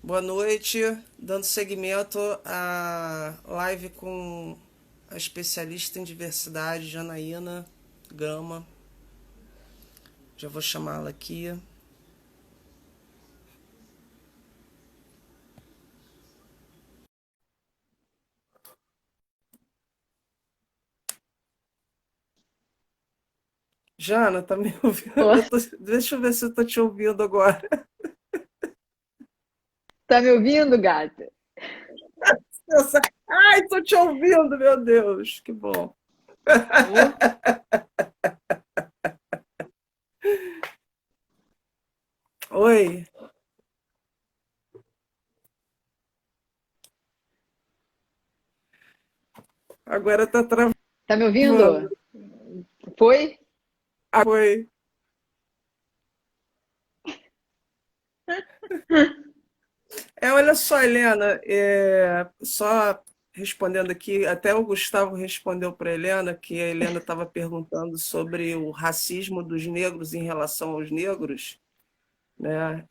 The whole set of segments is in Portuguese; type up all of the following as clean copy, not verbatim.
Boa noite, dando seguimento à live com a especialista em diversidade, Janaína Gama. Já vou chamá-la aqui. Jana, tá me ouvindo? Ô, Deixa eu ver se eu tô te ouvindo agora. tá me ouvindo, gata? Ai, tô te ouvindo, meu Deus, que bom. Ô, Oi, agora tá travando. tá me ouvindo? Foi? Ah, foi. Olha só, Helena, só respondendo aqui, até o Gustavo respondeu para a Helena que a Helena estava perguntando sobre o racismo dos negros em relação aos negros, né?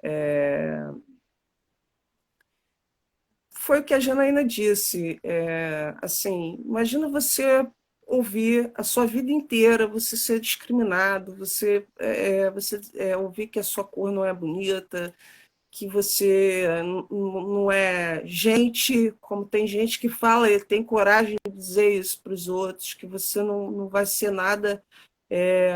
Foi o que a Janaína disse. Assim, imagina você ouvir a sua vida inteira você ser discriminado, você ouvir que a sua cor não é bonita, que você não é gente, como tem gente que fala, ele tem coragem de dizer isso para os outros, que você não vai ser nada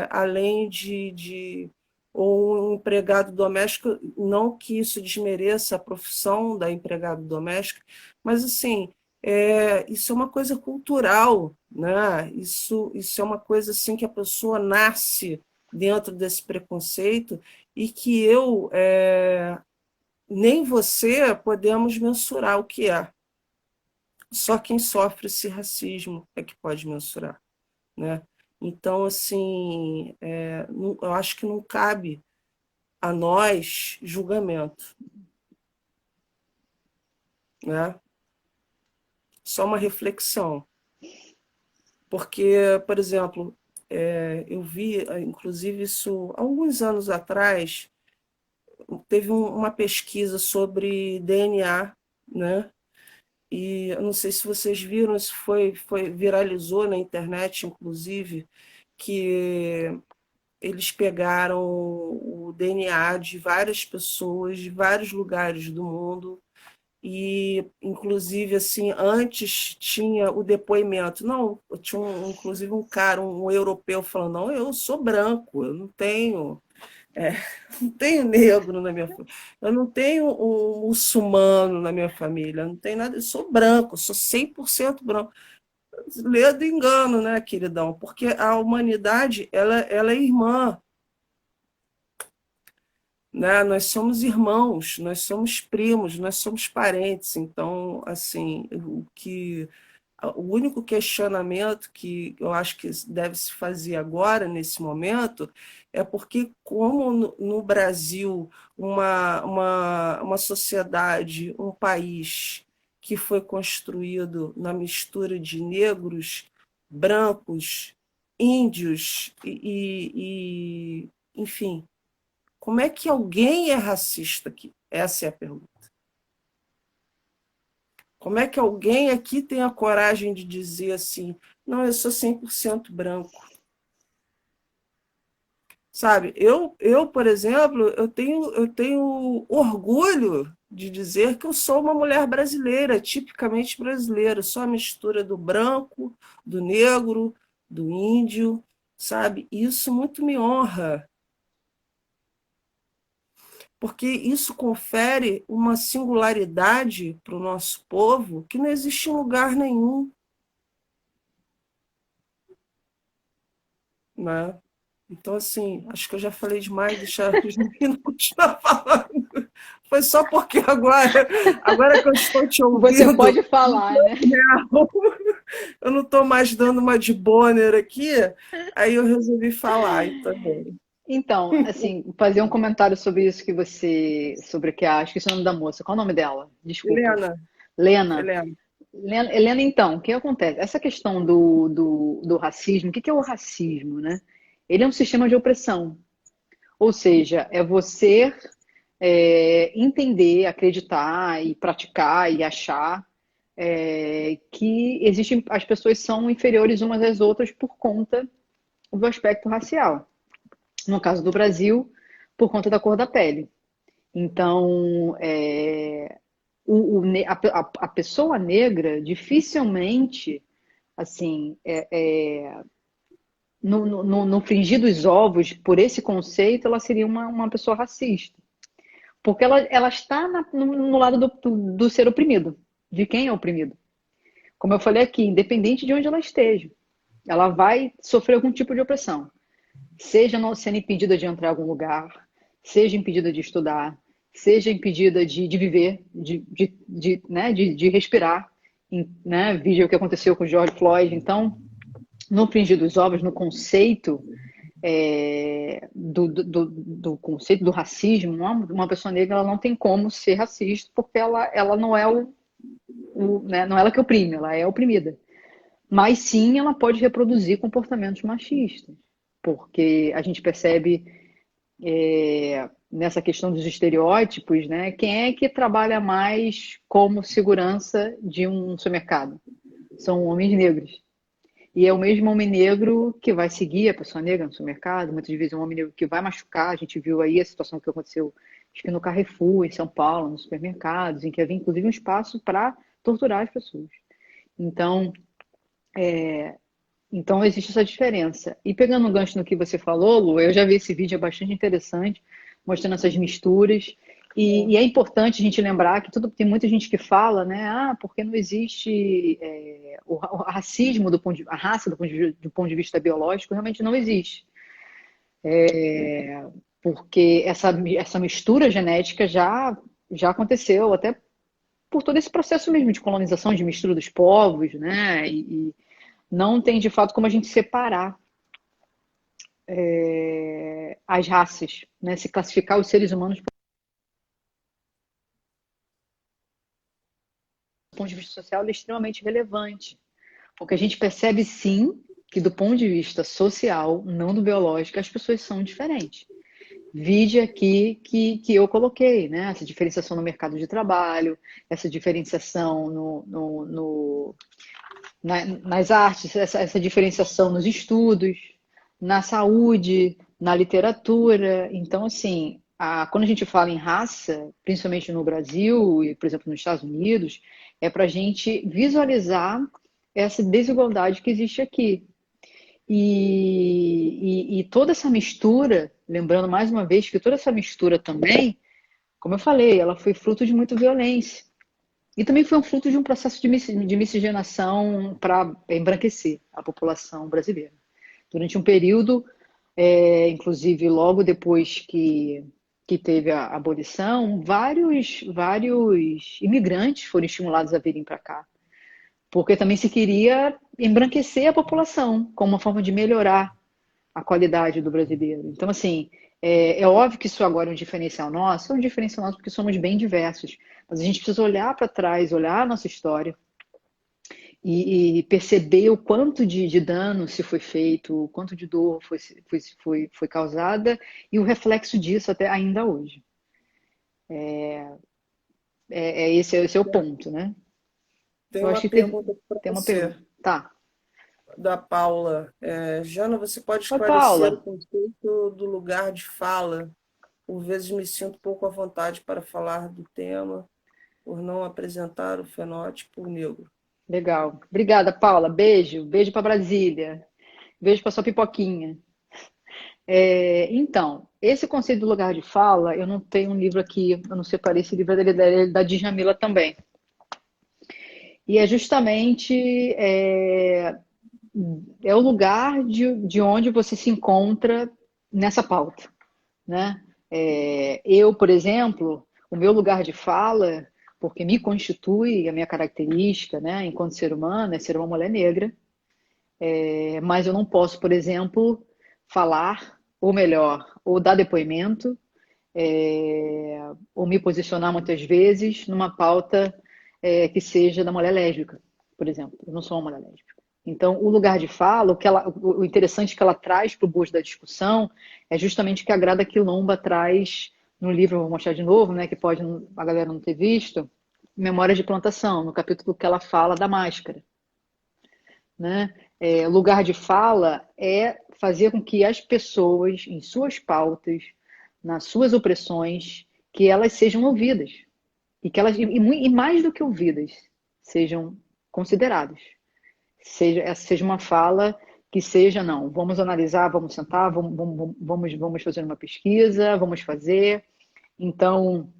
além de ou um empregado doméstico, não que isso desmereça a profissão da empregada doméstica, mas assim, isso é uma coisa cultural, né? Isso é uma coisa assim que a pessoa nasce dentro desse preconceito e que nem você podemos mensurar o que é. Só quem sofre esse racismo é que pode mensurar, né? Então, assim, eu acho que não cabe a nós julgamento, né? Só uma reflexão. Porque, por exemplo, eu vi, inclusive, isso há alguns anos atrás, teve uma pesquisa sobre DNA, né? E eu não sei se vocês viram, isso viralizou na internet, inclusive, que eles pegaram o DNA de várias pessoas de vários lugares do mundo e, inclusive, assim, antes tinha o depoimento. Não, tinha inclusive um cara, um europeu, falando: não, eu sou branco, eu é, não tenho negro na minha família, eu não tenho um muçulmano na minha família, eu não tenho nada, eu sou branco, eu sou 100% branco. Lê do engano, né, queridão? Porque a humanidade, ela é irmã, né? Nós somos irmãos, nós somos primos, nós somos parentes. Então, assim, o único questionamento que eu acho que deve se fazer agora, nesse momento, é porque, como no Brasil, uma sociedade, um país que foi construído na mistura de negros, brancos, índios enfim, como é que alguém é racista aqui? Essa é a pergunta. Como é que alguém aqui tem a coragem de dizer assim, não, eu sou 100% branco? Sabe, por exemplo, eu tenho orgulho de dizer que eu sou uma mulher brasileira, tipicamente brasileira, sou a mistura do branco, do negro, do índio, sabe? Isso muito me honra, porque isso confere uma singularidade para o nosso povo que não existe em lugar nenhum, né? Então, assim, acho que eu já falei demais, deixa os meninos continuar falando. Foi só porque agora que eu estou te Você ouvindo, pode falar, né? eu não estou mais dando uma de Bonner aqui, aí eu resolvi falar, então. Então, assim, fazer um comentário sobre isso que você, sobre que a, esqueci o nome da moça. Qual é o nome dela? Desculpa. Helena, Lena. Helena, Helena, então, o que acontece? Essa questão do racismo, o que é o racismo, né? ele é um sistema de opressão. Ou seja, é você entender, acreditar e praticar e achar que existem, as pessoas são inferiores umas às outras por conta do aspecto racial. No caso do Brasil, por conta da cor da pele. Então, a pessoa negra dificilmente, assim, no frigir dos ovos, por esse conceito, ela seria uma pessoa racista. Porque ela está no lado do ser oprimido, de quem é oprimido. Como eu falei aqui, independente de onde ela esteja, ela vai sofrer algum tipo de opressão. Seja não sendo impedida de entrar em algum lugar, seja impedida de estudar, seja impedida de viver, de respirar, né? Vídeo o que aconteceu com o George Floyd. Então, no frigir dos ovos, no conceito do conceito do racismo, uma pessoa negra ela não tem como ser racista porque ela não é né, não é ela que oprime, ela é oprimida. Mas sim, ela pode reproduzir comportamentos machistas, porque a gente percebe nessa questão dos estereótipos, né? Quem é que trabalha mais como segurança de um supermercado? São homens negros. E é o mesmo homem negro que vai seguir a pessoa negra no supermercado, muitas vezes é um homem negro que vai machucar. A gente viu aí a situação que aconteceu, acho que no Carrefour, em São Paulo, nos supermercados, em que havia inclusive um espaço para torturar as pessoas. Então, então existe essa diferença. E pegando um gancho no que você falou, Lu, eu já vi esse vídeo, é bastante interessante, mostrando essas misturas. E é importante a gente lembrar que tem muita gente que fala, né? Ah, porque não existe o racismo a raça do ponto de vista biológico realmente não existe. Porque essa mistura genética já aconteceu, até por todo esse processo mesmo de colonização, de mistura dos povos, né? E não tem de fato como a gente separar as raças, né? Se classificar os seres humanos do ponto de vista social é extremamente relevante. Porque a gente percebe sim que do ponto de vista social, não do biológico, as pessoas são diferentes. Vide aqui que eu coloquei, né? Essa diferenciação no mercado de trabalho, essa diferenciação nas artes, essa diferenciação nos estudos, na saúde, na literatura. Então, assim, quando a gente fala em raça, principalmente no Brasil e, por exemplo, nos Estados Unidos, é para a gente visualizar essa desigualdade que existe aqui. E toda essa mistura, lembrando mais uma vez que toda essa mistura também, como eu falei, ela foi fruto de muita violência. E também foi um fruto de um processo de miscigenação para embranquecer a população brasileira. Durante um período, inclusive logo depois que teve a abolição, vários imigrantes foram estimulados a virem para cá. Porque também se queria embranquecer a população, como uma forma de melhorar a qualidade do brasileiro. Então, assim, é óbvio que isso agora é um diferencial nosso, é um diferencial nosso porque somos bem diversos. Mas a gente precisa olhar para trás, olhar a nossa história e perceber o quanto de dano se foi feito, o quanto de dor foi causada e o reflexo disso até ainda hoje. Esse é o ponto, né? Tem Eu uma acho que pergunta para tem uma você, pergunta. Tá. da Paula. Jana, você pode Oi, esclarecer o Paula. conceito do lugar de fala? Por vezes me sinto pouco à vontade para falar do tema, por não apresentar o fenótipo negro. Legal. Obrigada, Paula. Beijo. Beijo para Brasília. Beijo para sua pipoquinha. Então, esse conceito do lugar de fala, eu não tenho um livro aqui, eu não separei esse livro da Djamila também. E é justamente o lugar de onde você se encontra nessa pauta, né? Eu, por exemplo, o meu lugar de fala, porque me constitui a minha característica, né, enquanto ser humano, é ser uma mulher negra, mas eu não posso, por exemplo, falar, ou melhor, ou dar depoimento, ou me posicionar muitas vezes numa pauta que seja da mulher lésbica, por exemplo. Eu não sou uma mulher lésbica. Então, o lugar de fala, o interessante que ela traz para o bojo da discussão é justamente o que a Grada Quilomba traz no livro, eu vou mostrar de novo, né, que pode a galera não ter visto, Memórias de Plantação, no capítulo que ela fala da máscara, né? Lugar de fala é fazer com que as pessoas, em suas pautas, nas suas opressões, que elas sejam ouvidas. E que elas, e mais do que ouvidas, sejam consideradas. Seja uma fala que seja, não, vamos analisar, vamos sentar, vamos fazer uma pesquisa, vamos fazer. Então,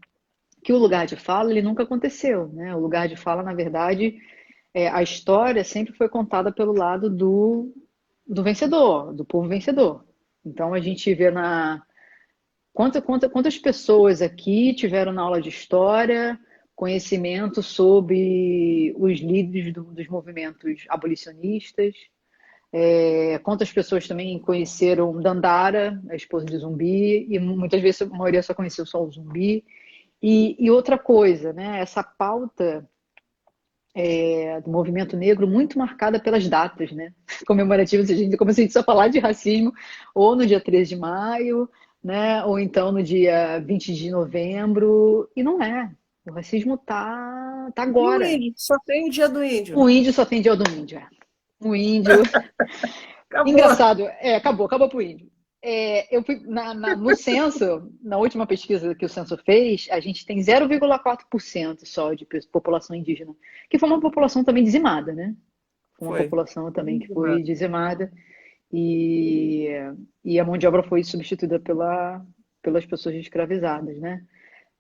que o lugar de fala, ele nunca aconteceu, né? O lugar de fala, na verdade, a história sempre foi contada pelo lado do vencedor, do povo vencedor. Então, a gente vê quantas pessoas aqui tiveram na aula de história conhecimento sobre os líderes dos movimentos abolicionistas, quantas pessoas também conheceram Dandara, a esposa de Zumbi, e muitas vezes a maioria só conheceu só o Zumbi. E outra coisa, né? Essa pauta do movimento negro muito marcada pelas datas, né? Comemorativas, como se a gente só falar de racismo ou no dia 13 de maio, né? Ou então no dia 20 de novembro, e não é. O racismo tá E o agora. índio? Só tem o dia do O índio. índio só tem dia do índio. O índio. Acabou. Engraçado, acabou pro índio. Eu fui no censo, na última pesquisa que o censo fez, a gente tem 0,4% só de população indígena, que foi uma população também dizimada, né? Foi uma Foi. população também que foi dizimada e, e a mão de obra foi substituída pelas pessoas escravizadas, né?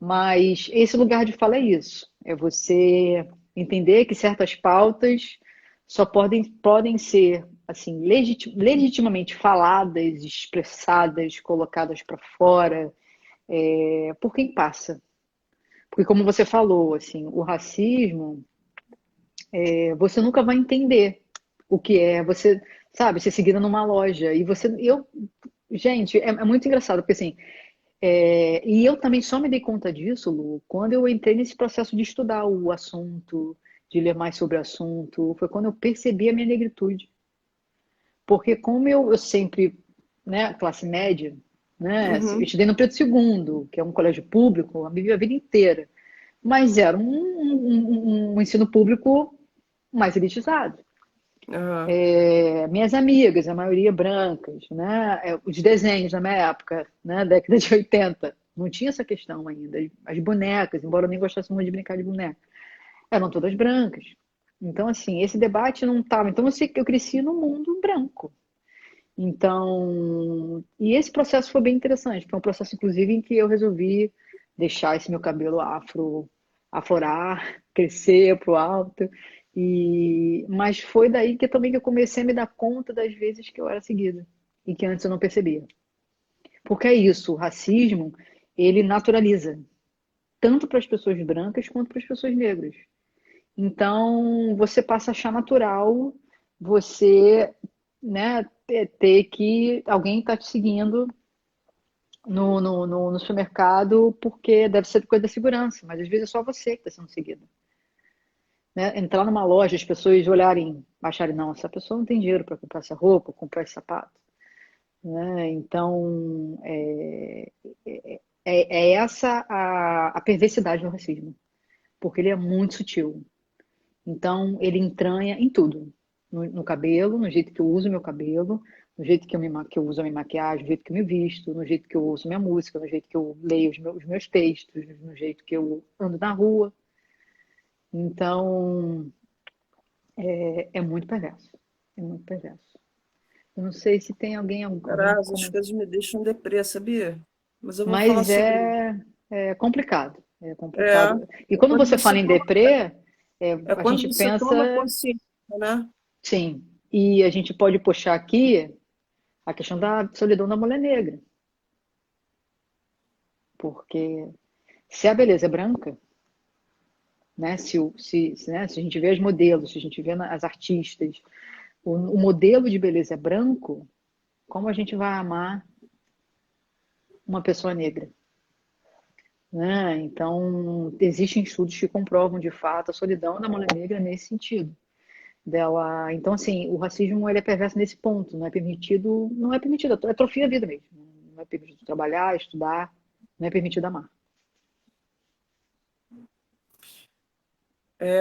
Mas esse lugar de fala é isso, é você entender que certas pautas só podem ser assim legitimamente faladas, expressadas, colocadas para fora por quem passa. Porque como você falou, assim, o racismo, você nunca vai entender o que é. Você sabe, ser seguida numa loja e gente, é muito engraçado porque assim e eu também só me dei conta disso, Lu, quando eu entrei nesse processo de estudar o assunto, de ler mais sobre o assunto, foi quando eu percebi a minha negritude. Porque como eu sempre, né, classe média, né, eu Uhum. estudei no Pedro II, que é um colégio público, a minha vida inteira, mas era um ensino público mais elitizado. Aham. Minhas amigas, a maioria brancas, né? Os desenhos na minha época, né? Década de 80, não tinha essa questão ainda. As bonecas, embora eu nem gostasse muito de brincar de boneca, eram todas brancas. Então, assim, esse debate não estava. Então, eu cresci num mundo branco. Então, e esse processo foi bem interessante. Foi um processo, inclusive, em que eu resolvi deixar esse meu cabelo afro aflorar, crescer pro alto. Mas foi daí que também que eu comecei a me dar conta das vezes que eu era seguida e que antes eu não percebia. Porque é isso, o racismo, ele naturaliza, tanto para as pessoas brancas quanto para as pessoas negras. Então, você passa a achar natural você, né, ter que alguém está te seguindo no supermercado porque deve ser coisa da segurança, mas às vezes é só você que está sendo seguido. Né? Entrar numa loja, as pessoas olharem, acharem, não, essa pessoa não tem dinheiro para comprar essa roupa, comprar esse sapato. Né? Então, é essa a perversidade do racismo, porque ele é muito sutil. Então, ele entranha em tudo. No cabelo, no jeito que eu uso meu cabelo, no jeito que eu uso a minha maquiagem, no jeito que eu me visto, no jeito que eu ouço minha música, no jeito que eu leio os meus textos, no jeito que eu ando na rua. Então, é muito perverso. É muito perverso. Eu não sei se tem algum Caralho, essas comentário. coisas me deixam deprê, sabia? Mas eu vou falar Mas sobre. é complicado. É É, complicado. E é quando quando você você fala em toma, deprê, é a quando gente você toma pensa, consciência, né? sim. E a gente pode puxar aqui a questão da solidão da mulher negra. Porque se a beleza é branca, né? Se a gente vê as modelos, se a gente vê as artistas, o modelo de beleza é branco, como a gente vai amar uma pessoa negra? Né? Então, existem estudos que comprovam de fato a solidão da mulher negra nesse sentido. dela. Então, assim, o racismo ele é perverso nesse ponto, não é permitido, atrofia a vida mesmo. Não é permitido trabalhar, estudar, não é permitido amar.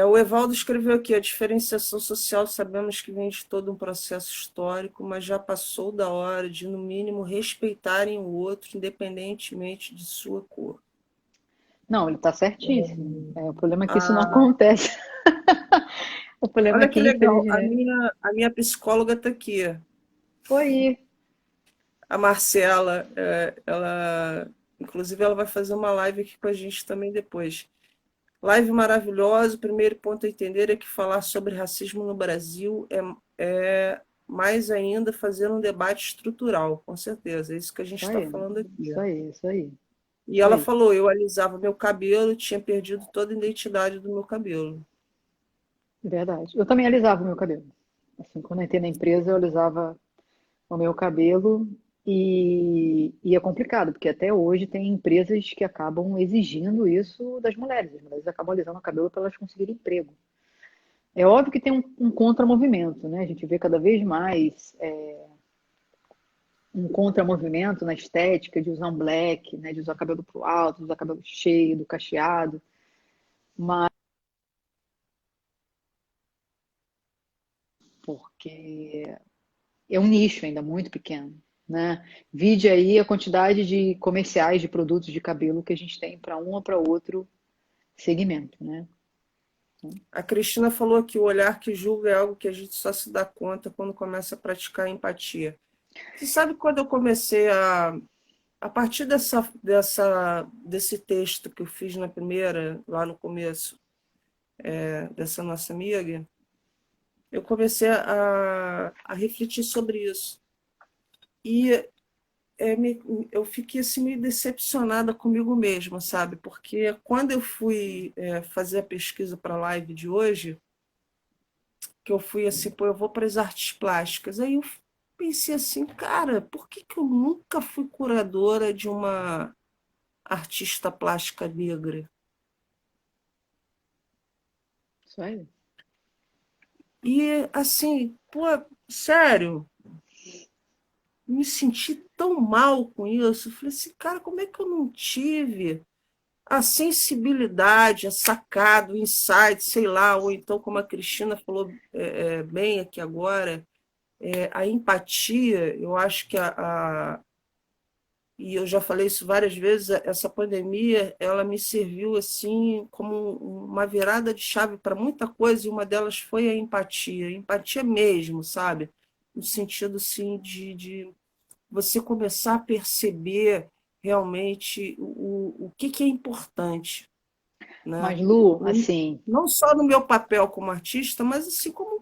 O Evaldo escreveu aqui: a diferenciação social sabemos que vem de todo um processo histórico, mas já passou da hora de, no mínimo, respeitarem o outro, independentemente de sua cor. Não, ele está certíssimo. O problema é que isso não Ah, acontece. O problema é olha que que, legal, infelizmente, a minha psicóloga está aqui, foi. a Marcela. Inclusive, ela vai fazer uma live aqui com a gente também depois. Live maravilhosa. O primeiro ponto a entender é que falar sobre racismo no Brasil é mais ainda fazer um debate estrutural, com certeza. É isso que a gente Isso está aí, falando aqui. isso aí, isso aí, E isso ela aí. falou: eu alisava meu cabelo, tinha perdido toda a identidade do meu cabelo. Verdade. Eu também alisava o meu cabelo. Assim, quando eu entrei na empresa, eu alisava o meu cabelo e é complicado, porque até hoje tem empresas que acabam exigindo isso das mulheres. As mulheres acabam alisando o cabelo para elas conseguirem emprego. É óbvio que tem um contramovimento, né? A gente vê cada vez mais um contramovimento na estética de usar um black, né? De usar cabelo pro alto, de usar cabelo cheio, do cacheado, porque é um nicho ainda muito pequeno, né? Vide aí a quantidade de comerciais de produtos de cabelo que a gente tem para um ou para outro segmento, né? A Cristina falou que o olhar que julga é algo que a gente só se dá conta quando começa a praticar empatia. Você sabe quando eu comecei a partir desse texto que eu fiz na primeira, lá no começo, dessa nossa amiga, eu comecei a refletir sobre isso. E eu fiquei assim, meio decepcionada comigo mesma, sabe? Porque quando eu fui fazer a pesquisa para a live de hoje, que eu fui assim, pô, eu vou para as artes plásticas. Aí eu pensei assim, cara, por que que eu nunca fui curadora de uma artista plástica negra? Isso aí. E assim, pô, sério, me senti tão mal com isso. Eu falei assim, cara, como é que eu não tive a sensibilidade, a sacada, o insight, sei lá, ou então, como a Cristina falou bem aqui agora, a empatia, eu acho que e eu já falei isso várias vezes, essa pandemia, ela me serviu assim como uma virada de chave para muita coisa, e uma delas foi a empatia mesmo, sabe? No sentido assim de você começar a perceber realmente o que é importante, né? Mas, Lu, assim, Não só no meu papel como artista, mas assim como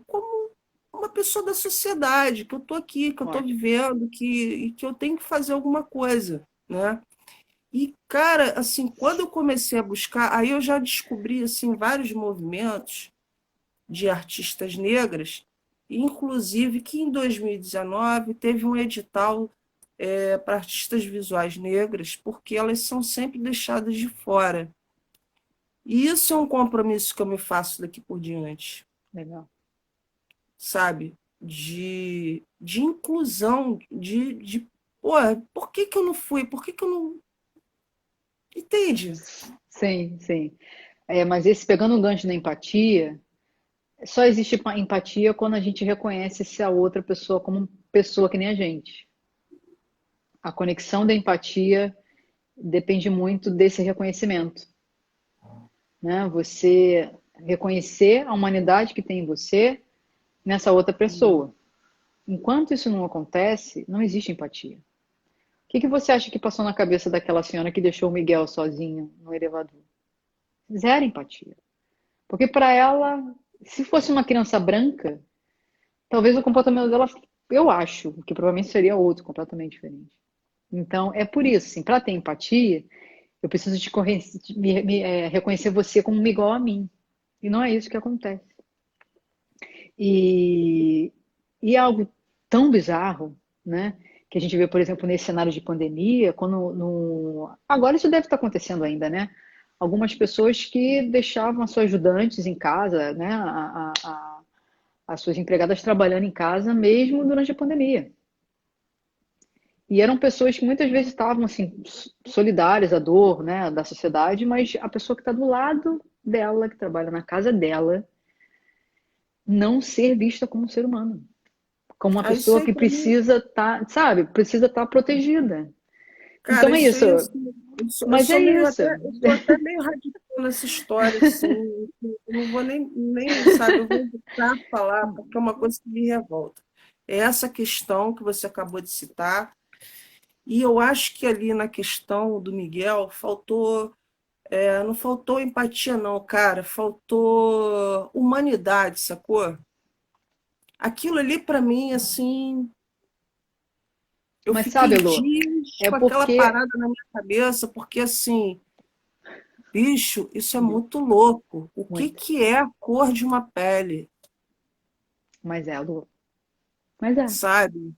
uma pessoa da sociedade, que eu estou aqui, que eu estou ótimo. vivendo, e que eu tenho que fazer alguma coisa, né? E, cara, assim, quando eu comecei a buscar, aí eu já descobri, assim, vários movimentos de artistas negras, inclusive que em 2019 teve um edital para artistas visuais negras, porque elas são sempre deixadas de fora. E isso é um compromisso que eu me faço daqui por diante, Legal. sabe? De inclusão, pô, por que que eu não fui? Por que que eu não. Entende? Sim, sim. Mas esse pegando o gancho da empatia, só existe empatia quando a gente reconhece se a outra pessoa como pessoa que nem a gente. A conexão da empatia depende muito desse reconhecimento, né? Você reconhecer a humanidade que tem em você nessa outra pessoa. Enquanto isso não acontece, não existe empatia. O que você acha que passou na cabeça daquela senhora que deixou o Miguel sozinho no elevador? Zero empatia. Porque para ela, se fosse uma criança branca, talvez o comportamento dela, eu acho, que provavelmente seria outro, completamente diferente. Então, é por isso, assim, para ter empatia, eu preciso reconhecer você como igual a mim. E não é isso que acontece. E, e é algo tão bizarro, né? Que a gente vê, por exemplo, nesse cenário de pandemia, quando agora isso deve estar acontecendo ainda, né? Algumas pessoas que deixavam as suas ajudantes em casa, né? as suas empregadas trabalhando em casa mesmo durante a pandemia. E eram pessoas que muitas vezes estavam assim solidárias à dor, né, da sociedade, mas a pessoa que está do lado dela, que trabalha na casa dela, não ser vista como um ser humano, como uma Isso pessoa aí que para mim, precisa estar, sabe, precisa estar protegida. cara, Então é isso isso. aí, assim, eu Mas é sou meio isso. até, eu sou até meio radical nessa história, assim, eu não vou nem, sabe, eu vou evitar falar, porque é uma coisa que me revolta. É essa questão que você acabou de citar, e eu acho que ali na questão do Miguel faltou, não faltou empatia não, cara, faltou humanidade, sacou? Aquilo ali para mim, assim, eu Mas fiquei sabe, Lu, dias é com aquela porque. parada na minha cabeça, porque assim, bicho, isso é muito louco. O que Muito. que é a cor de uma pele, Mas é, Lu. Mas é. sabe?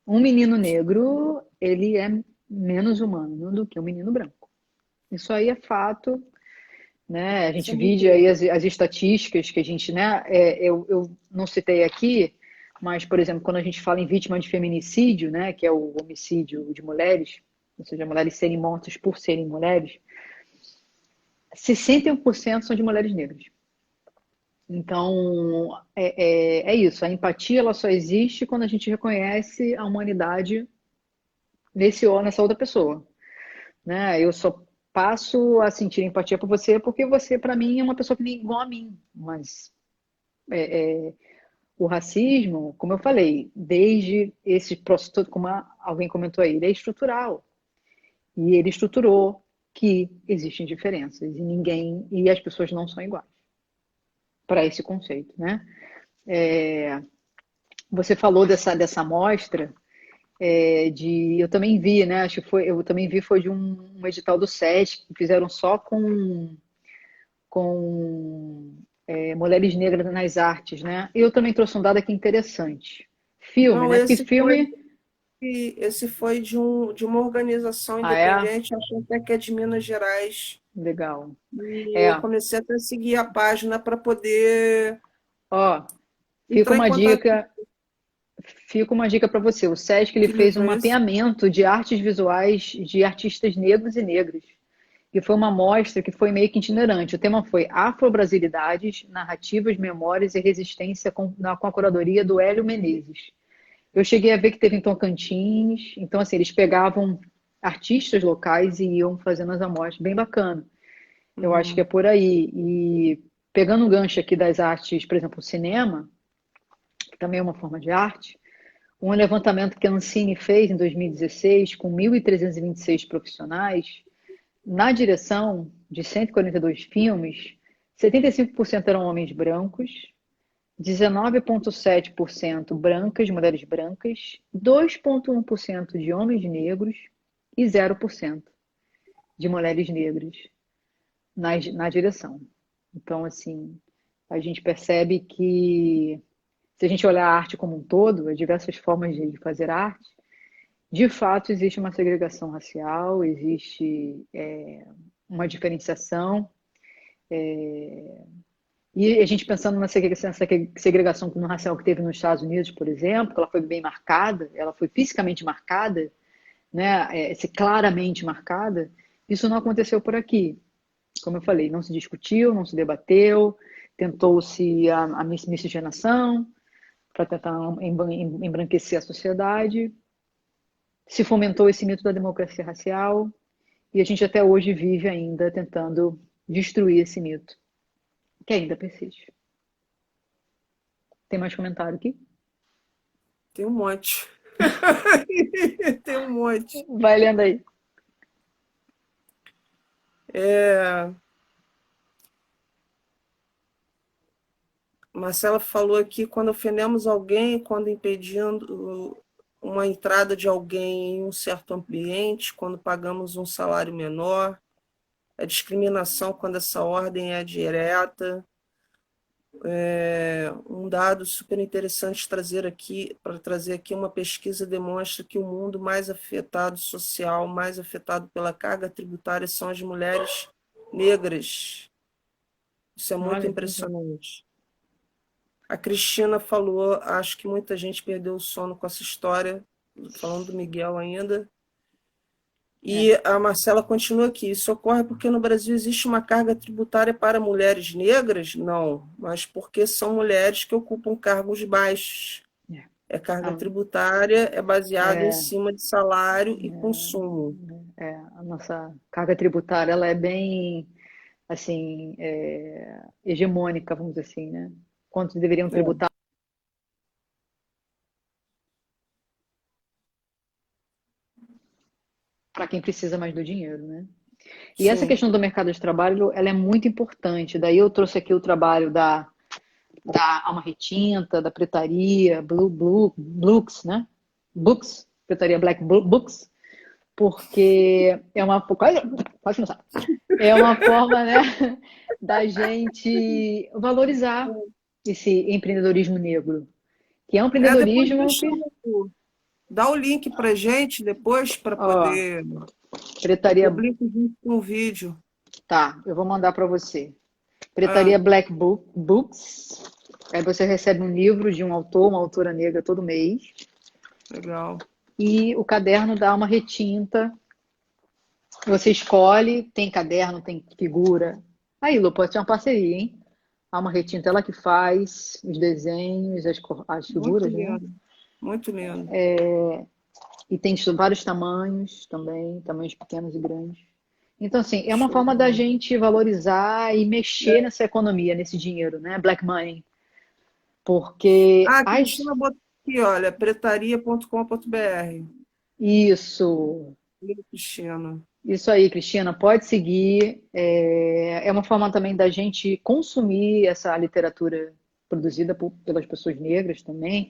Um menino negro, ele é menos humano do que um menino branco. Isso aí é fato, né? A Isso é gente muito vide aí louco. as estatísticas que a gente, né? Eu não citei aqui, mas, por exemplo, quando a gente fala em vítima de feminicídio, né? Que é o homicídio de mulheres, ou seja, mulheres serem mortas por serem mulheres, 61% são de mulheres negras. Então, é isso. A empatia ela só existe quando a gente reconhece a humanidade nessa outra pessoa, né? Eu só passo a sentir empatia por você porque você, para mim, é uma pessoa que nem igual a mim. Mas o racismo, como eu falei, desde esse processo todo, como alguém comentou aí, ele é estrutural. E ele estruturou que existem diferenças e ninguém e as pessoas não são iguais para esse conceito, né? Você falou dessa amostra eu também vi, né? Acho que foi, eu também vi foi de um edital do SESC que fizeram só com mulheres negras nas artes, né? Eu também trouxe um dado aqui interessante. Filme, Não, né? Porque filme, esse foi de uma organização ah é, independente, acho até que é de Minas Gerais. legal. E É, eu comecei até a seguir a página para poder ó, fica entrar em uma contato com dica, fica uma dica para você. O SESC ele que fez um livro é esse. mapeamento de artes visuais de artistas negros e negras. E foi uma mostra que foi meio que itinerante. O tema foi Afro-Brasilidades, Narrativas, Memórias e Resistência com a curadoria do Hélio Menezes. Eu cheguei a ver que teve em Tocantins, então assim, eles pegavam artistas locais e iam fazendo as amostras, bem bacana. Eu acho que é Uhum. por aí. E pegando o gancho aqui das artes, por exemplo, o cinema, que também é uma forma de arte, um levantamento que a Ancine fez em 2016 com 1.326 profissionais, na direção de 142 filmes, 75% eram homens brancos, 19,7% brancas, mulheres brancas, 2,1% de homens negros e 0% de mulheres negras na direção. Então, assim, a gente percebe que se a gente olhar a arte como um todo, as diversas formas de fazer arte, de fato existe uma segregação racial, existe uma diferenciação. E a gente pensando nessa segregação no racial que teve nos Estados Unidos, por exemplo, que ela foi bem marcada, ela foi fisicamente marcada, né, claramente marcada, isso não aconteceu por aqui. Como eu falei, não se discutiu, não se debateu, tentou-se a miscigenação para tentar embranquecer a sociedade, se fomentou esse mito da democracia racial e a gente até hoje vive ainda tentando destruir esse mito, que ainda persiste. Tem mais comentário aqui? Tem um monte. Tem um monte. Vai lendo aí. É, Marcela falou aqui, quando ofendemos alguém, quando impedindo uma entrada de alguém em um certo ambiente, quando pagamos um salário menor, a discriminação quando essa ordem é direta. Um dado super interessante trazer aqui, para trazer aqui uma pesquisa demonstra que o mundo mais afetado social, mais afetado pela carga tributária são as mulheres negras. Isso é muito Olha, que legal. impressionante. A Cristina falou, acho que muita gente perdeu o sono com essa história, falando do Miguel ainda. É. E a Marcela continua aqui. Isso ocorre porque no Brasil existe uma carga tributária para mulheres negras? Não, mas porque são mulheres que ocupam cargos baixos. É. É carga A, tributária, é baseada em é, cima de salário e consumo. a nossa carga tributária ela é bem assim hegemônica, vamos dizer assim, né? Quanto deveriam É, tributar para quem precisa mais do dinheiro, né? E essa sim. questão do mercado de trabalho, ela é muito importante. Daí eu trouxe aqui o trabalho da Alma Retinta, da Pretaria, Blux, né? Books, Pretaria Black Books, porque é uma pode começar. É uma forma, né, da gente valorizar esse empreendedorismo negro, que é um Depois empreendedorismo deixa que, dá o link para gente depois para ó, poder. Eu Pretaria, publico junto com o vídeo. tá, eu vou mandar para você. Ah, Pretaria Books. Aí você recebe um livro de um autor, uma autora negra todo mês. legal. E o caderno dá uma retinta. Você escolhe, tem caderno, tem figura. Aí, Lu, pode ser uma parceria, hein? Há uma retinta, ela que faz os desenhos, as Muito figuras, né? lindo. Muito lindo. E tem vários tamanhos também, tamanhos pequenos e grandes. Então, assim, é uma Show de forma da bola. gente valorizar e mexer nessa economia, nesse dinheiro, né? Black money. Porque Ah, a as. Cristina botou aqui, olha, pretaria.com.br. Isso, Cristina. isso aí, Cristina, pode seguir. É uma forma também da gente consumir essa literatura produzida pelas pessoas negras também,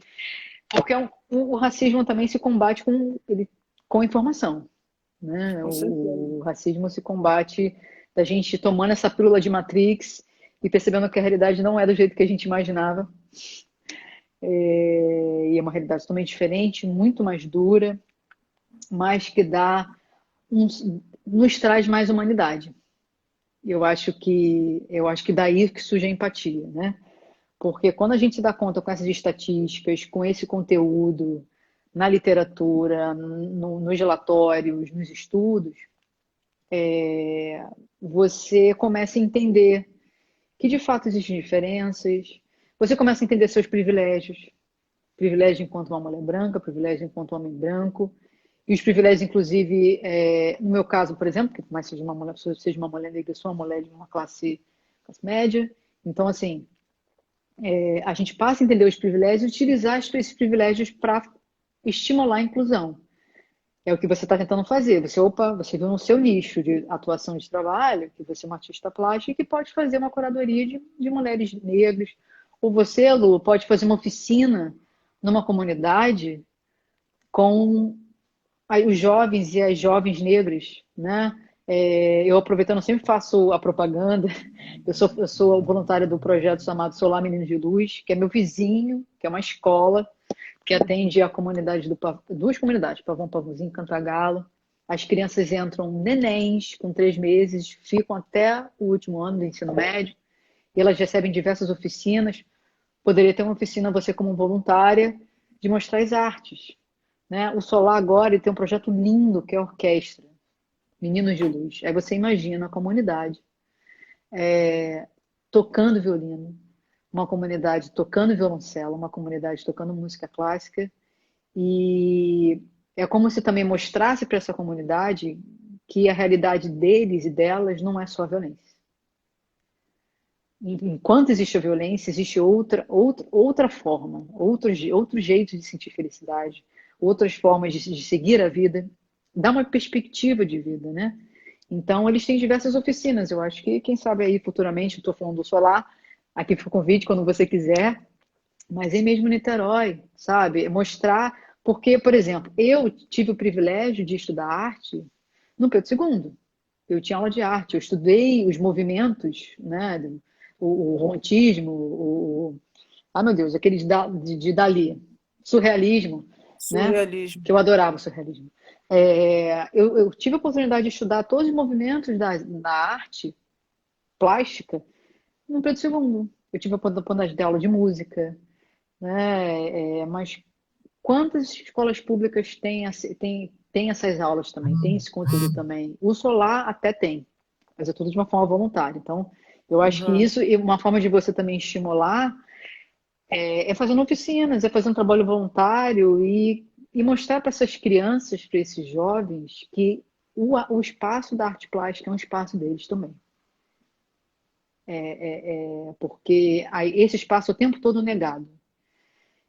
porque o racismo também se combate com informação, né? Com certeza. O racismo se combate da gente tomando essa pílula de Matrix e percebendo que a realidade não é do jeito que a gente imaginava. E é uma realidade totalmente diferente, muito mais dura, mas que nos traz mais humanidade. Eu acho que daí que surge a empatia, né? Porque quando a gente se dá conta com essas estatísticas, com esse conteúdo na literatura, nos relatórios, nos estudos, você começa a entender que de fato existem diferenças, você começa a entender seus privilégios, privilégio enquanto uma mulher branca, privilégio enquanto homem branco, e os privilégios, inclusive, no meu caso, por exemplo, que por mais seja uma mulher negra, eu sou uma mulher de uma classe média, então, assim, a gente passa a entender os privilégios e utilizar esses privilégios para estimular a inclusão. É o que você está tentando fazer. Você viu no seu nicho de atuação de trabalho, que você é uma artista plástica e que pode fazer uma curadoria de mulheres negras. Ou você, Lu, pode fazer uma oficina numa comunidade com os jovens e as jovens negras, né? Eu aproveitando, eu sempre faço a propaganda. Eu sou voluntária do projeto chamado Solar Meninos de Luz, que é meu vizinho, que é uma escola que atende a comunidade duas comunidades, Pavão Pavãozinho e Cantagalo. As crianças entram nenéns com 3 meses, ficam até o último ano do ensino médio, e elas recebem diversas oficinas. Poderia ter uma oficina, você como voluntária, de mostrar as artes. Né? O Solar agora ele tem um projeto lindo que é a orquestra, Meninos de Luz. Aí você imagina a comunidade tocando violino, uma comunidade tocando violoncelo, uma comunidade tocando música clássica. E é como se também mostrasse para essa comunidade que a realidade deles e delas não é só a violência. Enquanto existe a violência, existe outra forma, outro jeito de sentir felicidade, outras formas de seguir a vida, dá uma perspectiva de vida, né? Então, eles têm diversas oficinas. Eu acho que, quem sabe aí futuramente, estou falando do Solar, aqui fica o convite quando você quiser, mas é mesmo Niterói, sabe? Mostrar, porque, por exemplo, eu tive o privilégio de estudar arte no Pedro II. Eu tinha aula de arte, eu estudei os movimentos, né? O romantismo, meu Deus, aqueles de Dali, surrealismo, né? Surrealismo. Que eu adorava o surrealismo. Eu tive a oportunidade de estudar todos os movimentos da arte plástica no Pedro II. eu tive a oportunidade de aula de música, né? Mas quantas escolas públicas têm essas aulas também, tem esse conteúdo também? O Solar até tem, mas é tudo de uma forma voluntária. Então, eu acho que Aham. isso, e uma forma de você também estimular, é fazendo oficinas, é fazendo trabalho voluntário e mostrar para essas crianças, para esses jovens, que o espaço da arte plástica é um espaço deles também. Porque aí, esse espaço é o tempo todo negado.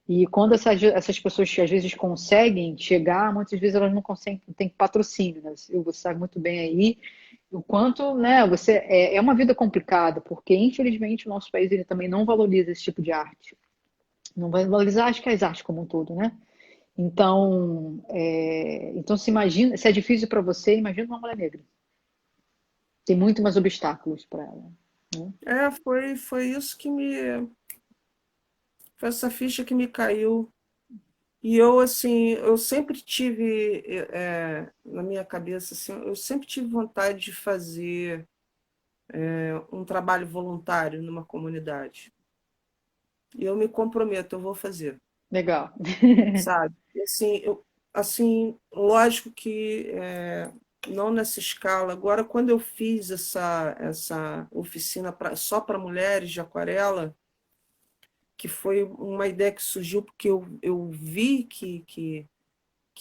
E quando essas pessoas que às vezes conseguem chegar, muitas vezes elas não conseguem, tem patrocínio, né? Você sabe muito bem aí o quanto, né, é uma vida complicada, porque infelizmente o nosso país ele também não valoriza esse tipo de arte. Não vai valorizar, acho que as artes como um todo, né? Então se imagina, se é difícil para você, imagina uma mulher negra. Tem muito mais obstáculos para ela, né? Foi isso que foi essa ficha que me caiu. E eu, assim, eu sempre tive, na minha cabeça, assim, eu sempre tive vontade de fazer um trabalho voluntário numa comunidade. E eu me comprometo, eu vou fazer, Legal. sabe? E, assim, lógico que não nessa escala. Agora, quando eu fiz essa oficina só para mulheres de aquarela, que foi uma ideia que surgiu porque eu vi que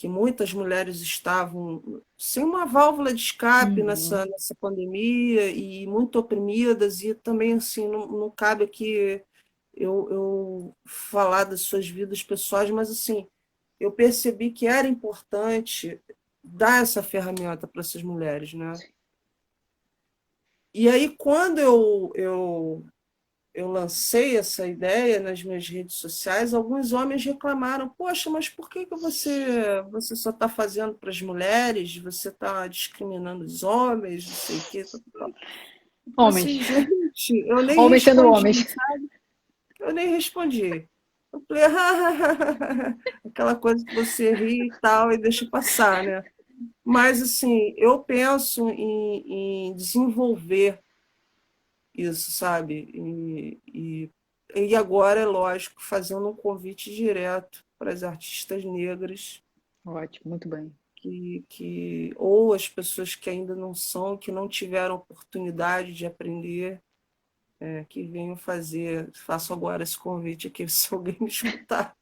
muitas mulheres estavam sem uma válvula de escape Uhum. nessa pandemia e muito oprimidas, e também assim, não cabe aqui eu falar das suas vidas pessoais, mas assim, eu percebi que era importante dar essa ferramenta para essas mulheres, né? E aí, quando eu lancei essa ideia nas minhas redes sociais, alguns homens reclamaram: Poxa, mas por que você só está fazendo para as mulheres? Você está discriminando os homens, não sei o quê. Tal, tal. Eu falei Homens. assim, gente, eu nem Homens sendo respondi, homens. eu nem respondi. Eu falei, aquela coisa que você ri e tal e deixa passar, né? Mas, assim, eu penso em desenvolver isso, sabe? E agora, é lógico, fazendo um convite direto para as artistas negras, Ótimo, muito bem. ou as pessoas que ainda não são, que não tiveram oportunidade de aprender, que venham fazer. Faço agora esse convite aqui, se alguém me escutar,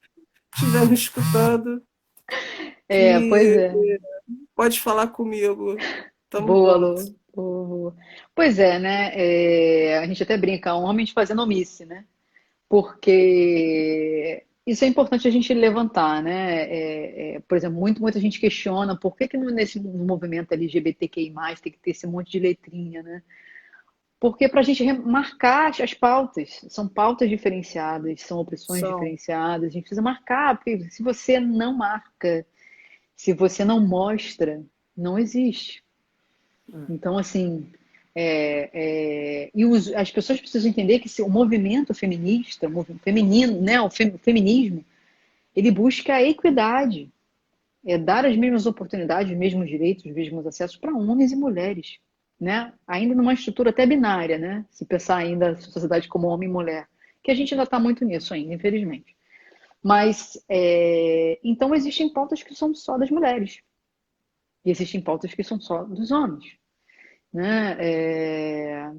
estiver me escutando, Pois que é. pode falar comigo. Tamo Boa, junto. Lu. Boa, boa. Pois é, né? A gente até brinca, homens fazendo omisse, né? Porque isso é importante a gente levantar, né? Por exemplo, muita gente questiona por que que nesse movimento LGBTQI+, tem que ter esse monte de letrinha, né? Porque para a gente marcar as pautas, são pautas diferenciadas, são opressões São. diferenciadas, a gente precisa marcar, porque se você não marca, se você não mostra, não existe. Então, assim, as pessoas precisam entender que o movimento feminista, o movimento feminino, né, o feminismo, ele busca a equidade, é dar as mesmas oportunidades, os mesmos direitos, os mesmos acessos para homens e mulheres, né? Ainda numa estrutura até binária, né? Se pensar ainda a sociedade como homem e mulher, que a gente ainda está muito nisso ainda, infelizmente. Mas então existem pautas que são só das mulheres e existem pautas que são só dos homens, né?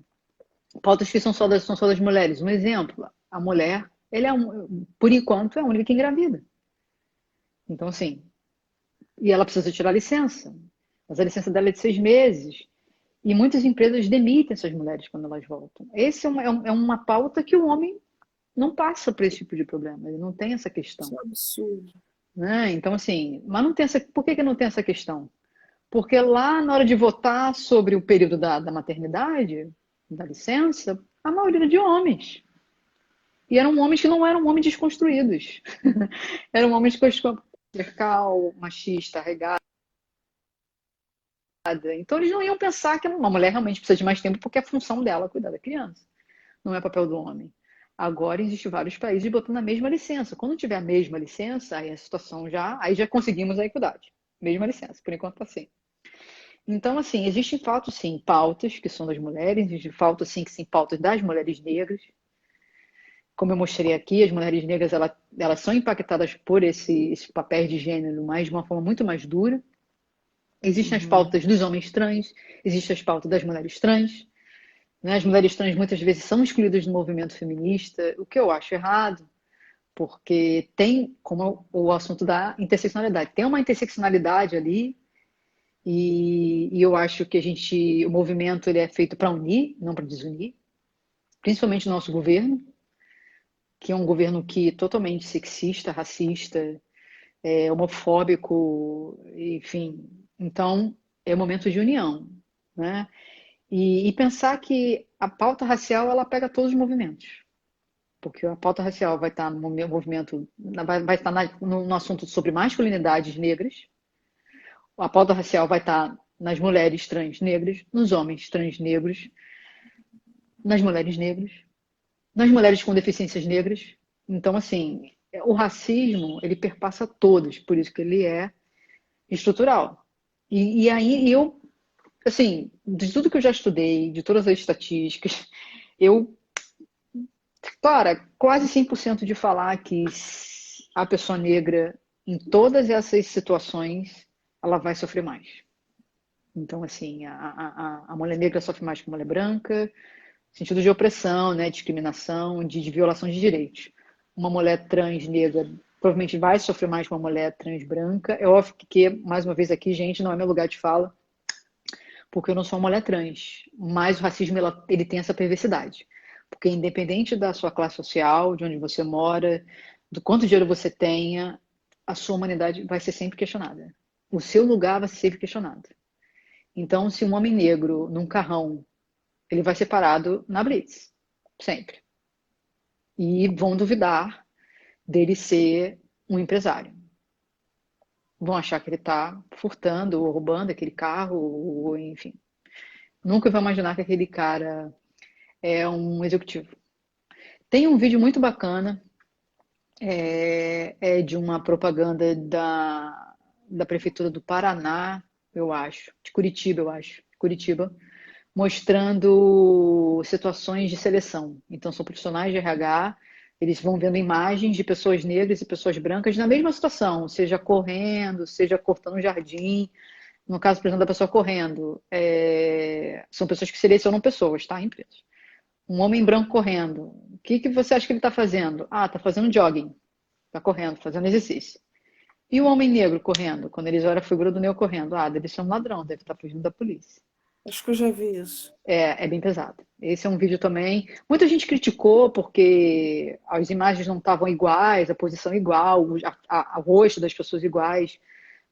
Pautas que são só das mulheres. Um exemplo, a mulher, por enquanto, é a única que engravida. Então, assim, e ela precisa tirar licença. Mas a licença dela é de 6 meses. E muitas empresas demitem essas mulheres quando elas voltam. Esse é uma pauta que o homem não passa por esse tipo de problema. Ele não tem essa Isso questão. é um absurdo. Né? Então, assim, mas não tem por que não tem essa questão? Porque lá na hora de votar sobre o período da maternidade, da licença, a maioria era de homens. E eram homens que não eram homens desconstruídos. Eram homens patriarcal, machista, regada. Então eles não iam pensar que uma mulher realmente precisa de mais tempo porque é a função dela é cuidar da criança. Não é papel do homem. Agora existem vários países botando a mesma licença. Quando tiver a mesma licença, aí a situação aí já conseguimos a equidade. Mesma licença, por enquanto tá assim. Então, assim, existem fatos, sim, pautas que são das mulheres, existem pautas, sim, que são pautas das mulheres negras, como eu mostrei aqui, as mulheres negras elas são impactadas por esse papel de gênero, mas de uma forma muito mais dura. Existem as Uhum. pautas dos homens trans, existem as pautas das mulheres trans, né? As mulheres trans muitas vezes são excluídas do movimento feminista, o que eu acho errado, porque tem, como o assunto da interseccionalidade, tem uma interseccionalidade ali, e eu acho que o movimento ele é feito para unir, não para desunir, principalmente o nosso governo, que é um governo que é totalmente sexista, racista, homofóbico, enfim. Então, é um momento de união, né? E pensar que a pauta racial ela pega todos os movimentos, porque a pauta racial vai estar no meu movimento, vai estar no assunto sobre masculinidades negras, a pauta racial vai estar nas mulheres trans negras, nos homens trans negros, nas mulheres negras, nas mulheres com deficiências negras. Então, assim, o racismo ele perpassa todos, por isso que ele é estrutural. E aí eu, assim, de tudo que eu já estudei, de todas as estatísticas, eu, cara, quase 100% de falar que a pessoa negra, em todas essas situações, ela vai sofrer mais. Então, assim, a mulher negra sofre mais que a mulher branca, sentido de opressão, né, discriminação, de violação de direitos. Uma mulher trans negra provavelmente vai sofrer mais que uma mulher trans branca. É óbvio que, mais uma vez aqui, gente, não é meu lugar de fala, porque eu não sou uma mulher trans, mas o racismo ele tem essa perversidade. Porque independente da sua classe social, de onde você mora, do quanto dinheiro você tenha, a sua humanidade vai ser sempre questionada. O seu lugar vai ser sempre questionado. Então, se um homem negro num carrão, ele vai ser parado na blitz, sempre. E vão duvidar dele ser um empresário. Vão achar que ele está furtando ou roubando aquele carro, ou enfim. Nunca vão imaginar que aquele cara é um executivo. Tem um vídeo muito bacana, é de uma propaganda da Prefeitura do Paraná, eu acho, de Curitiba, eu acho, Curitiba, mostrando situações de seleção. Então, são profissionais de RH, eles vão vendo imagens de pessoas negras e pessoas brancas na mesma situação, seja correndo, seja cortando um jardim. No caso, por exemplo, da pessoa correndo, são pessoas que selecionam pessoas, tá? Empresas. Um homem branco correndo. O que você acha que ele está fazendo? Ah, está fazendo jogging. Está correndo, fazendo exercício. E o homem negro correndo? Quando eles olham a figura do negro correndo. Ah, deve ser um ladrão, deve estar fugindo da polícia. Acho que eu já vi isso. É bem pesado. Esse é um vídeo também. Muita gente criticou porque as imagens não estavam iguais, a posição igual, o rosto das pessoas iguais.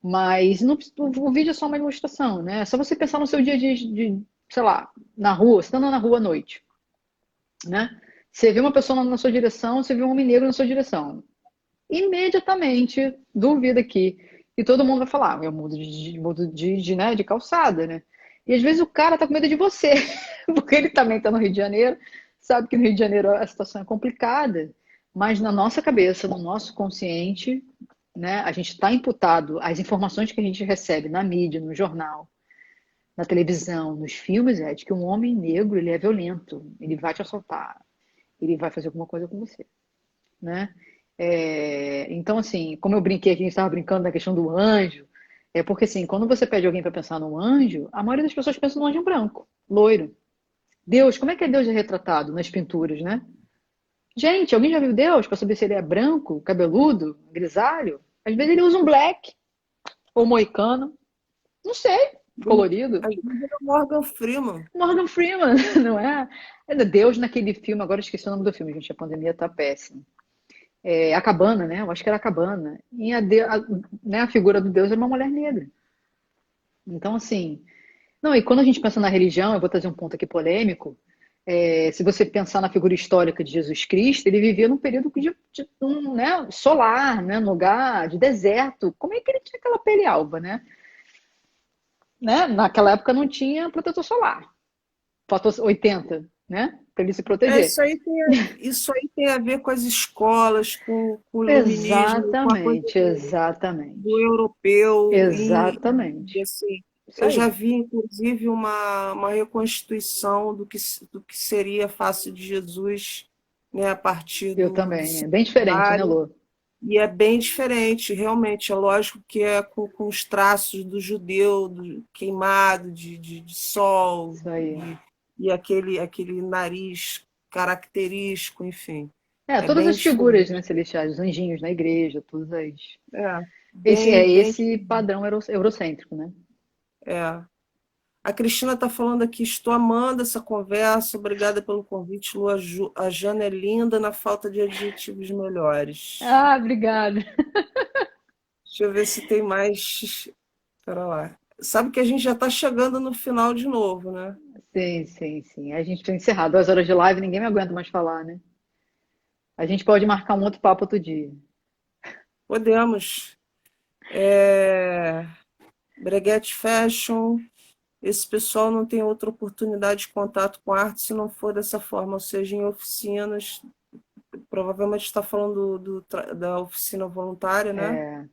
Mas o vídeo é só uma ilustração, né? É só você pensar no seu dia sei lá, na rua, você está andando na rua à noite, né? Você vê uma pessoa na sua direção, você vê um homem negro na sua direção. Imediatamente, duvida aqui. E todo mundo vai falar, eu mudo de calçada, né? E às vezes o cara tá com medo de você, porque ele também tá no Rio de Janeiro, sabe que no Rio de Janeiro a situação é complicada, mas na nossa cabeça, no nosso consciente, né, a gente está imputado, as informações que a gente recebe na mídia, no jornal, na televisão, nos filmes, é de que um homem negro ele é violento, ele vai te assaltar, ele vai fazer alguma coisa com você, né? Então, assim, como eu brinquei aqui, a gente estava brincando na questão do anjo, é porque, assim, quando você pede alguém para pensar num anjo, a maioria das pessoas pensa num anjo branco, loiro. Deus, como é que Deus é retratado nas pinturas, né? Gente, alguém já viu Deus para saber se ele é branco, cabeludo, grisalho? Às vezes ele usa um black ou moicano, não sei, colorido. Às vezes é o Morgan Freeman. Morgan Freeman, não é? Deus naquele filme, agora eu esqueci o nome do filme, gente, a pandemia tá péssima. A cabana, né? Eu acho que era a cabana. E né, a figura do Deus era uma mulher negra. Então, assim. Não, e quando a gente pensa na religião, eu vou trazer um ponto aqui polêmico. Se você pensar na figura histórica de Jesus Cristo, ele vivia num período né, solar, né, num lugar de deserto. Como é que ele tinha aquela pele alva, né? Naquela época não tinha protetor solar. Faltou 80, né? Para ele se proteger. Isso aí tem a ver com as escolas, com o iluminismo, com a coisa Exatamente, do exatamente. europeu. E, Exatamente. assim, Isso eu já aí. vi, inclusive, uma reconstituição do que seria a face de Jesus né, a partir Eu do também. É bem diferente, né, seminário, Lô? e é bem diferente, realmente. É lógico que é com os traços do judeu, queimado, de sol, Isso aí. e aquele nariz característico, enfim. É, É todas bem as figuras, né, diferente. celestiais, os anjinhos na igreja, todas as. É, Esse é bem esse diferente. padrão eurocêntrico, né? É. A Cristina está falando aqui, estou amando essa conversa, obrigada pelo convite, Lu. A Jana é linda na falta de adjetivos melhores. Ah, obrigada. Deixa eu ver se tem mais. Espera lá. Sabe que a gente já está chegando no final de novo, né? Sim, sim, sim. A gente tem encerrado 2 horas de live, ninguém me aguenta mais falar, né? A gente pode marcar um outro papo outro dia. Podemos. É... Breguete Fashion. Esse pessoal não tem outra oportunidade de contato com arte se não for dessa forma, ou seja, em oficinas. Provavelmente está falando da oficina voluntária, né?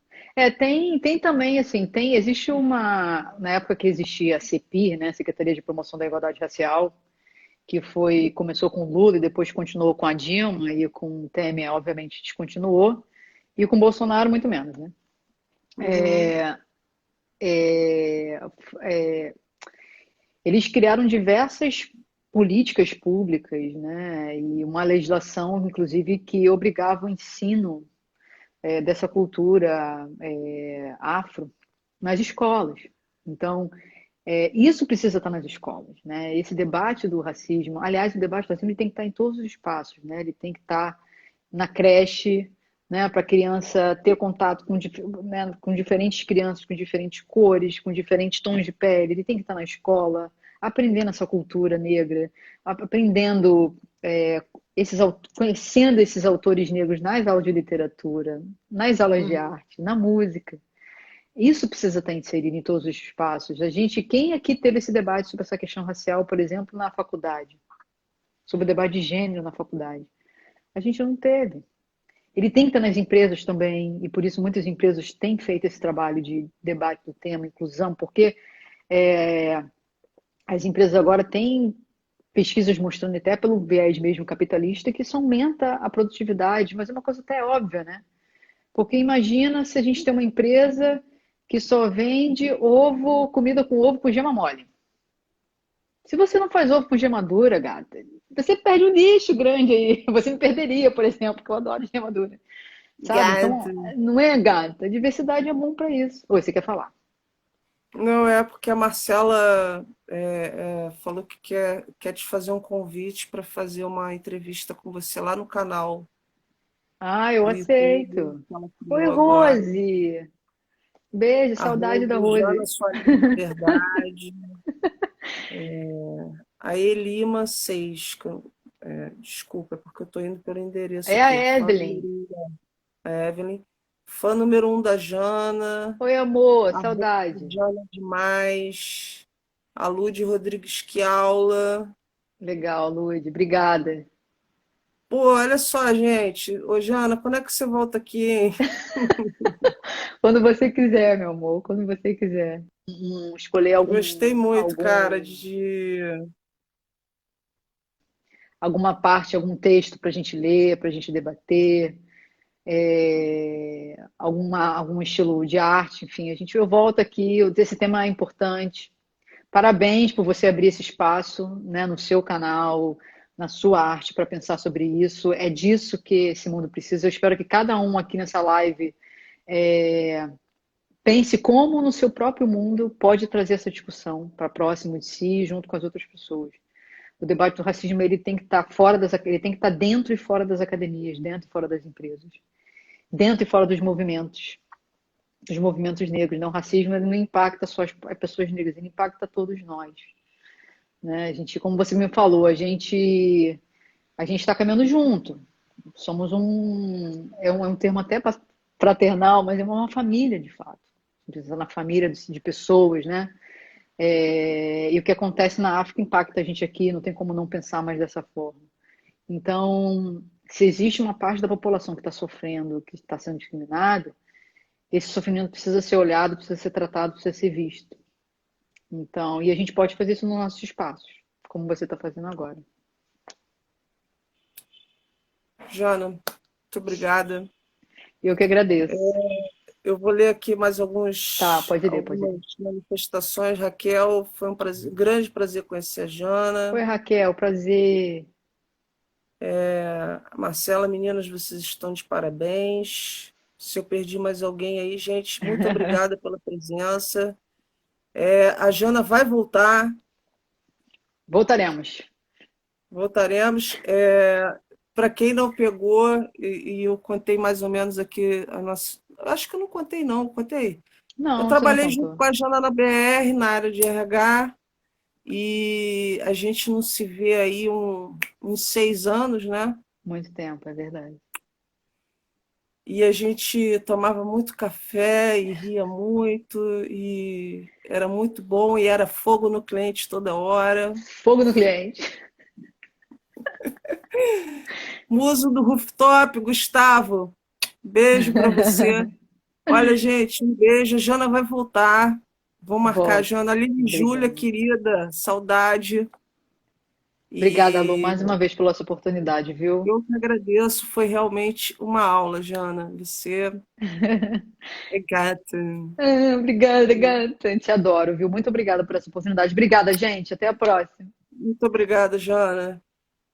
Tem também, assim, existe na época que existia a CEPIR, né, Secretaria de Promoção da Igualdade Racial, começou com o Lula e depois continuou com a Dilma e com o Temer, obviamente, descontinuou, e com o Bolsonaro muito menos, né? Uhum, É, é, Eles criaram diversas políticas públicas, né, e uma legislação, inclusive, que obrigava o ensino dessa cultura afro nas escolas. Então, isso precisa estar nas escolas, né? Esse debate do racismo, aliás, o debate do racismo ele tem que estar em todos os espaços, né? Ele tem que estar na creche, né? Para a criança ter contato né? Com diferentes crianças, com diferentes cores, com diferentes tons de pele. Ele tem que estar na escola, aprendendo essa cultura negra, aprendendo conhecendo esses autores negros nas aulas de literatura, nas aulas de uhum. arte, na música. Isso precisa estar inserido em todos os espaços. Quem aqui teve esse debate sobre essa questão racial, por exemplo, na faculdade? Sobre o debate de gênero na faculdade? A gente não teve. Ele tem que estar nas empresas também, e por isso muitas empresas têm feito esse trabalho de debate do tema inclusão, porque é, as empresas agora têm pesquisas mostrando, até pelo viés mesmo capitalista, que isso aumenta a produtividade, mas é uma coisa até óbvia, né? Porque imagina se a gente tem uma empresa que só vende ovo, comida com ovo com gema mole. Se você não faz ovo com gema dura, gata, você perde um nicho grande aí. Você me perderia, por exemplo, porque eu adoro gema dura. Sabe? Então, Gato. não é, gata? Diversidade é bom para isso. Oi, você quer falar? Não é porque a Marcela falou que quer te fazer um convite para fazer uma entrevista com você lá no canal Ah, eu do YouTube aceito. que ela Oi, criou agora. Rose. Beijo, A saudade da Rose, Jana Rose. Sua Liberdade, a Elima Seis. Desculpa, é porque eu estou indo pelo endereço É a aqui. Fã Evelyn. número 1 da Evelyn. Fã número 1 da Jana. Oi, amor, A Rose, saudade. Jana Demais. A Lude Rodrigues Quiaula. Legal, Lude. Obrigada. Pô, olha só, gente. Ô, Jana, quando é que você volta aqui, hein? Quando você quiser, meu amor, quando você quiser. Escolher Gostei muito, cara, alguma parte, algum texto para a gente ler, para a gente debater, algum estilo de arte, enfim, eu volto aqui, esse tema é importante. Parabéns por você abrir esse espaço, né, no seu canal, na sua arte para pensar sobre isso. É disso que esse mundo precisa. Eu espero que cada um aqui nessa live pense como no seu próprio mundo pode trazer essa discussão para próximo de si, junto com as outras pessoas. O debate do racismo ele tem que estar ele tem que estar dentro e fora das academias, dentro e fora das empresas, dentro e fora dos movimentos negros. Não, o racismo ele não impacta só as pessoas negras, ele impacta todos nós. Né? A gente, como você me falou, a gente está caminhando junto. Somos um termo até fraternal, mas é uma família de fato. Precisa na família de pessoas, né? E o que acontece na África impacta a gente aqui, não tem como não pensar mais dessa forma. Então, se existe uma parte da população que está sofrendo, que está sendo discriminada, esse sofrimento precisa ser olhado, precisa ser tratado, precisa ser visto. Então, e a gente pode fazer isso nos nossos espaços, como você está fazendo agora. Jana, muito obrigada. Eu que agradeço. Eu vou ler aqui mais Tá, pode ler, pode ler. algumas manifestações. Raquel, foi um prazer, grande prazer conhecer a Oi, Jana. Raquel, prazer. Marcela, meninas, vocês estão de parabéns. Se eu perdi mais alguém aí, gente, muito obrigada pela presença. A Jana vai voltar, Voltaremos. voltaremos. Para quem não pegou, e eu contei mais ou menos aqui a nossa. Acho que eu não contei, não, contei. Eu Não, você não trabalhei junto contou. com a Jana na BR, na área de RH, e a gente não se vê aí uns 6 anos, né? Muito tempo, é verdade. E a gente tomava muito café e ria muito, e era muito bom, e era fogo no cliente toda hora. Fogo no cliente. Muso do Rooftop, Gustavo, beijo para você. Olha, gente, um beijo. A Jana vai voltar. Vou marcar a Volto. Jana. Aline Júlia, Obrigada. querida, saudade. Obrigada, Lu, mais E uma vez pela sua oportunidade, viu? eu que agradeço. Foi realmente uma aula, Jana. Você é gata. Obrigada, gata. Te adoro, viu? Muito obrigada por essa oportunidade. Obrigada, gente. Até a próxima. Muito obrigada, Jana.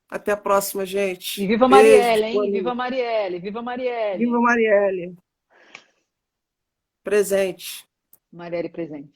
Até a próxima, E gente. viva Beijo, Marielle, boa hein? Viva noite. Marielle, viva Viva Marielle. Marielle. Presente. Marielle presente.